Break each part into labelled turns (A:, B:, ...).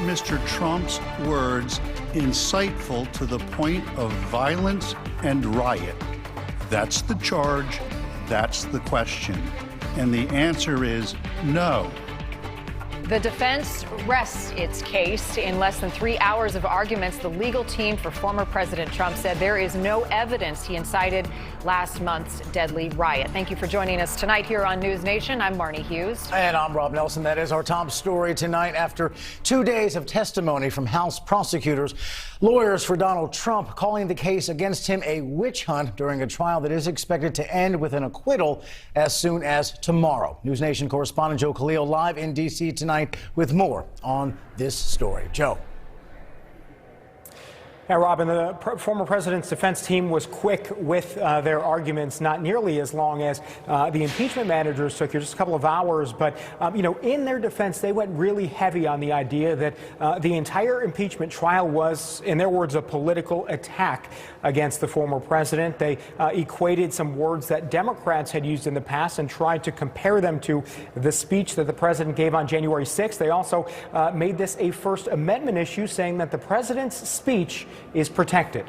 A: Mr. Trump's words insightful to the point of violence and riot? That's the charge. That's the question. And the answer is no.
B: The defense rests its case. In less than 3 hours of arguments, the legal team for former President Trump said there is no evidence he incited last month's deadly riot. Thank you for joining us tonight here on News Nation. I'm Marnie Hughes.
C: And I'm Rob Nelson. That is our top story tonight. After 2 days of testimony from House prosecutors, lawyers for Donald Trump calling the case against him a witch hunt during a trial that is expected to end with an acquittal as soon as tomorrow. News Nation correspondent Joe Khalil live in D.C. tonight with more on this story. Joe.
D: Yeah, Robin, the former president's defense team was quick with their arguments, not nearly as long as the impeachment managers took here, just a couple of hours. But, in their defense, they went really heavy on the idea that the entire impeachment trial was, in their words, a political attack against the former president. They equated some words that Democrats had used in the past and tried to compare them to the speech that the president gave on January 6th. They also made this a First Amendment issue, saying that the president's speech is protected.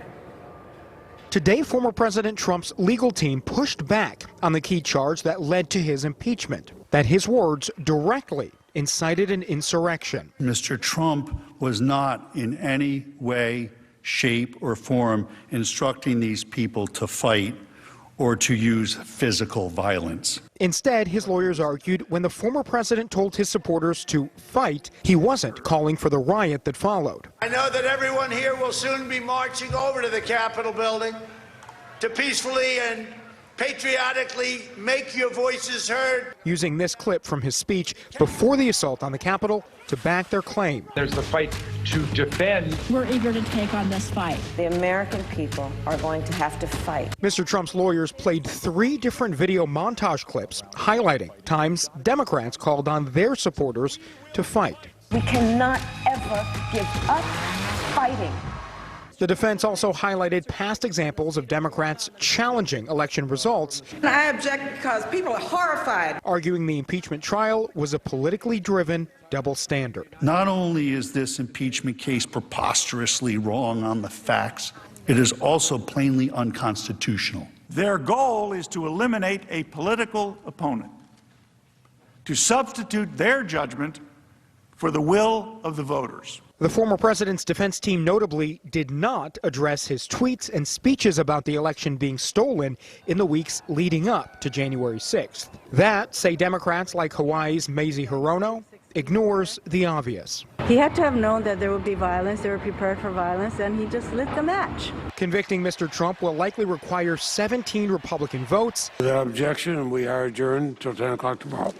E: Today, former President Trump's legal team pushed back on the key charge that led to his impeachment, that his words directly incited an insurrection.
A: Mr. Trump was not in any way, shape, or form instructing these people to fight or to use physical violence.
E: Instead, his lawyers argued when the former president told his supporters to fight, he wasn't calling for the riot that followed.
F: I know that everyone here will soon be marching over to the Capitol building to peacefully and patriotically make your voices heard.
E: Using this clip from his speech before the assault on the Capitol to back their claim.
G: There's the fight to defend.
H: We're eager to take on this fight.
I: The American people are going to have to fight.
E: Mr. Trump's lawyers played 3 different video montage clips highlighting times Democrats called on their supporters to fight.
I: We cannot ever give up fighting.
E: The defense also highlighted past examples of Democrats challenging election results.
J: I object because people are horrified.
E: Arguing the impeachment trial was a politically driven double standard.
A: Not only is this impeachment case preposterously wrong on the facts, it is also plainly unconstitutional.
K: Their goal is to eliminate a political opponent, to substitute their judgment for the will of the voters.
E: The former president's defense team notably did not address his tweets and speeches about the election being stolen in the weeks leading up to January 6th. That, say Democrats like Hawaii's Mazie Hirono, ignores the obvious.
H: He had to have known that there would be violence, they were prepared for violence, and he just lit the match.
E: Convicting Mr. Trump will likely require 17 Republican votes.
L: Without objection, we are adjourned until 10 o'clock tomorrow.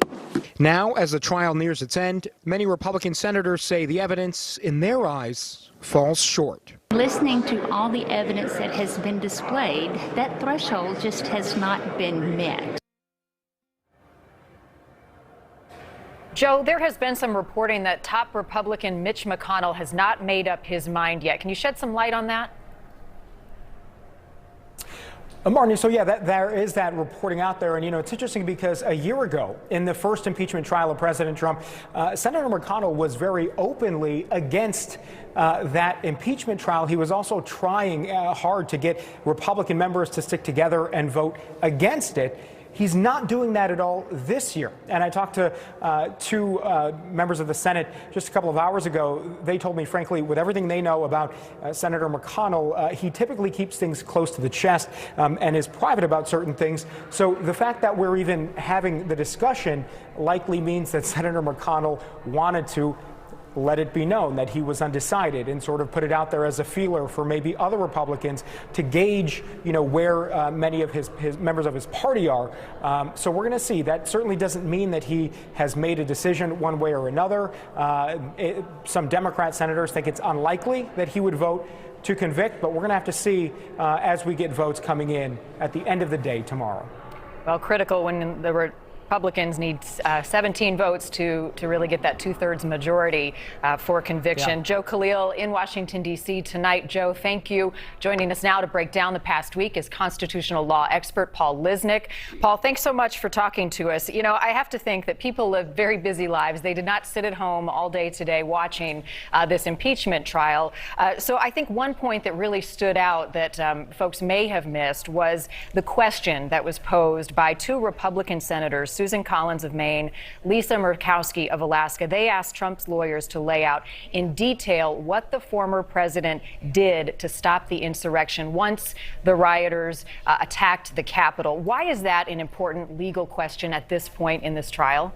E: Now, as the trial nears its end, many Republican senators say the evidence, in their eyes, falls short.
M: Listening to all the evidence that has been displayed, that threshold just has not been met.
B: Joe, there has been some reporting that top Republican Mitch McConnell has not made up his mind yet. Can you shed some light on that?
D: Marnie, so yeah, there is that reporting out there. And, it's interesting because a year ago, in the first impeachment trial of President Trump, Senator McConnell was very openly against that impeachment trial. He was also trying hard to get Republican members to stick together and vote against it. He's not doing that at all this year. And I talked to 2 members of the Senate just a couple of hours ago. They told me, frankly, with everything they know about Senator McConnell, he typically keeps things close to the chest and is private about certain things. So the fact that we're even having the discussion likely means that Senator McConnell wanted to let it be known that he was undecided and sort of put it out there as a feeler for maybe other Republicans to gauge, where many of his members of his party are. So we're going to see. That certainly doesn't mean that he has made a decision one way or another. Some Democrat senators think it's unlikely that he would vote to convict, but we're going to have to see as we get votes coming in at the end of the day tomorrow.
B: Well, critical when the Republicans need 17 votes to really get that 2/3 majority for conviction.
C: Yeah.
B: Joe Khalil in Washington, D.C. tonight. Joe, thank you. Joining us now to break down the past week is constitutional law expert Paul Lisnick. Paul, thanks so much for talking to us. You know, I have to think that people live very busy lives. They did not sit at home all day today watching this impeachment trial. So I think one point that really stood out that folks may have missed was the question that was posed by two Republican senators, Susan Collins of Maine, Lisa Murkowski of Alaska. They asked Trump's lawyers to lay out in detail what the former president did to stop the insurrection once the rioters attacked the Capitol. Why is that an important legal question at this point in this trial?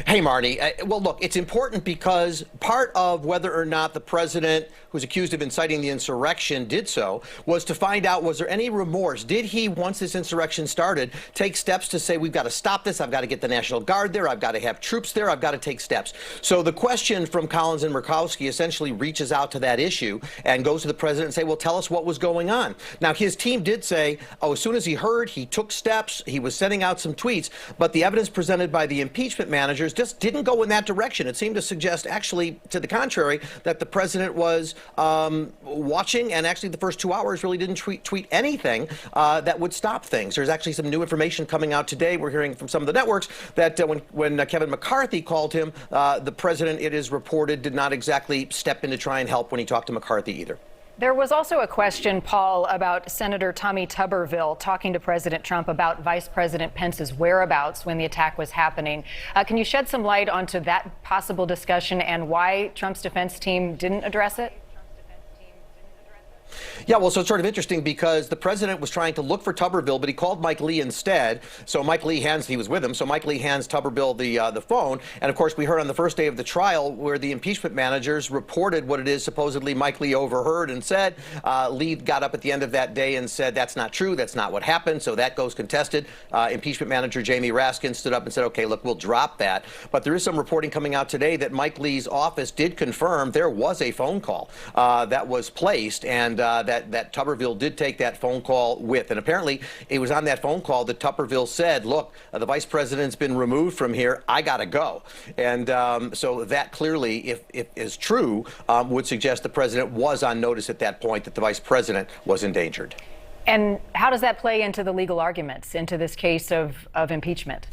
N: Hey, Marnie. Well, look, it's important because part of whether or not the president who's accused of inciting the insurrection did so was to find out, was there any remorse? Did he, once this insurrection started, take steps to say, we've got to stop this, I've got to get the National Guard there, I've got to have troops there, I've got to take steps. So the question from Collins and Murkowski essentially reaches out to that issue and goes to the president and say, well, tell us what was going on. Now, his team did say, oh, as soon as he heard, he took steps, he was sending out some tweets, but the evidence presented by the impeachment managers just didn't go in that direction. It seemed to suggest, actually, to the contrary, that the president was watching, and actually the first 2 hours really didn't tweet anything that would stop things. There's actually some new information coming out today. We're hearing from some of the networks that when Kevin McCarthy called him, the president, it is reported, did not exactly step in to try and help when he talked to McCarthy either.
B: There was also a question, Paul, about Senator Tommy Tuberville talking to President Trump about Vice President Pence's whereabouts when the attack was happening. Can you shed some light onto that possible discussion and why Trump's defense team didn't address it?
N: Yeah, well, so it's sort of interesting because the president was trying to look for Tuberville, but he called Mike Lee instead. So Mike Lee he was with him. So Mike Lee hands Tuberville the phone. And of course, we heard on the first day of the trial where the impeachment managers reported what it is supposedly Mike Lee overheard and said. Lee got up at the end of that day and said, that's not true. That's not what happened. So that goes contested. Impeachment manager Jamie Raskin stood up and said, OK, look, we'll drop that. But there is some reporting coming out today that Mike Lee's office did confirm there was a phone call that was placed, and that Tuberville did take that phone call with. And apparently it was on that phone call that Tuberville said, look, the vice president's been removed from here. I got to go. And so that clearly, if is true, would suggest the president was on notice at that point that the vice president was endangered.
B: And how does that play into the legal arguments, into this case of impeachment?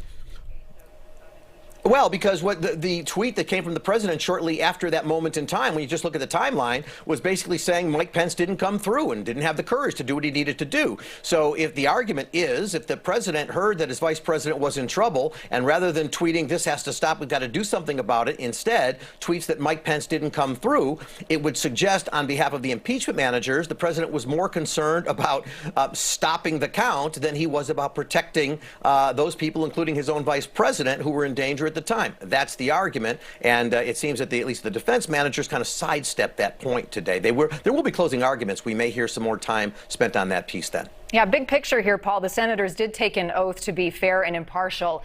N: Well, because what the tweet that came from the president shortly after that moment in time, when you just look at the timeline, was basically saying Mike Pence didn't come through and didn't have the courage to do what he needed to do. So if the argument is, if the president heard that his vice president was in trouble, and rather than tweeting, this has to stop, we've got to do something about it, instead tweets that Mike Pence didn't come through, it would suggest on behalf of the impeachment managers, the president was more concerned about stopping the count than he was about protecting those people, including his own vice president, who were in danger at the time. That's the argument, and it seems that at least the defense managers kind of sidestepped that point today. There will be closing arguments. We may hear some more time spent on that piece then.
B: Yeah, big picture here, Paul. The senators did take an oath to be fair and impartial.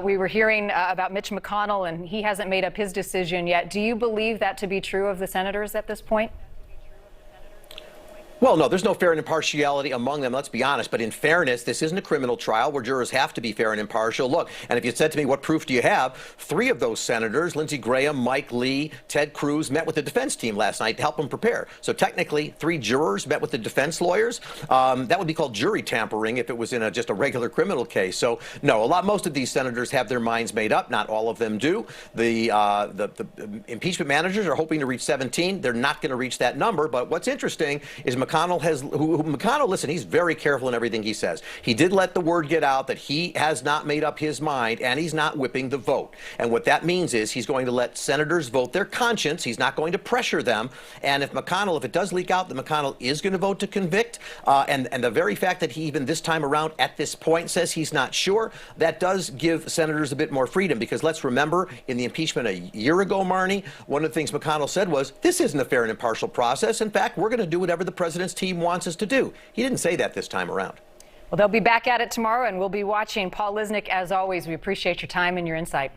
B: We were hearing about Mitch McConnell, and he hasn't made up his decision yet. Do you believe that to be true of the senators at this point?
N: Well, no, there's no fair and impartiality among them, let's be honest. But in fairness, this isn't a criminal trial where jurors have to be fair and impartial. Look, and if you said to me, what proof do you have? 3 of those senators, Lindsey Graham, Mike Lee, Ted Cruz, met with the defense team last night to help them prepare. So technically, 3 jurors met with the defense lawyers. That would be called jury tampering if it was in just a regular criminal case. So, no, most of these senators have their minds made up. Not all of them do. The impeachment managers are hoping to reach 17. They're not going to reach that number. But what's interesting is McConnell, listen, he's very careful in everything he says. He did let the word get out that he has not made up his mind, and he's not whipping the vote. And what that means is he's going to let senators vote their conscience. He's not going to pressure them. And if it does leak out that McConnell is going to vote to convict, and the very fact that he even this time around at this point says he's not sure, that does give senators a bit more freedom. Because let's remember, in the impeachment a year ago, Marnie, one of the things McConnell said was, this isn't a fair and impartial process. In fact, we're going to do whatever the president's team wants us to do. He didn't say that this time around.
B: Well, they'll be back at it tomorrow, and we'll be watching. Paul Lisnick, as always, we appreciate your time and your insight.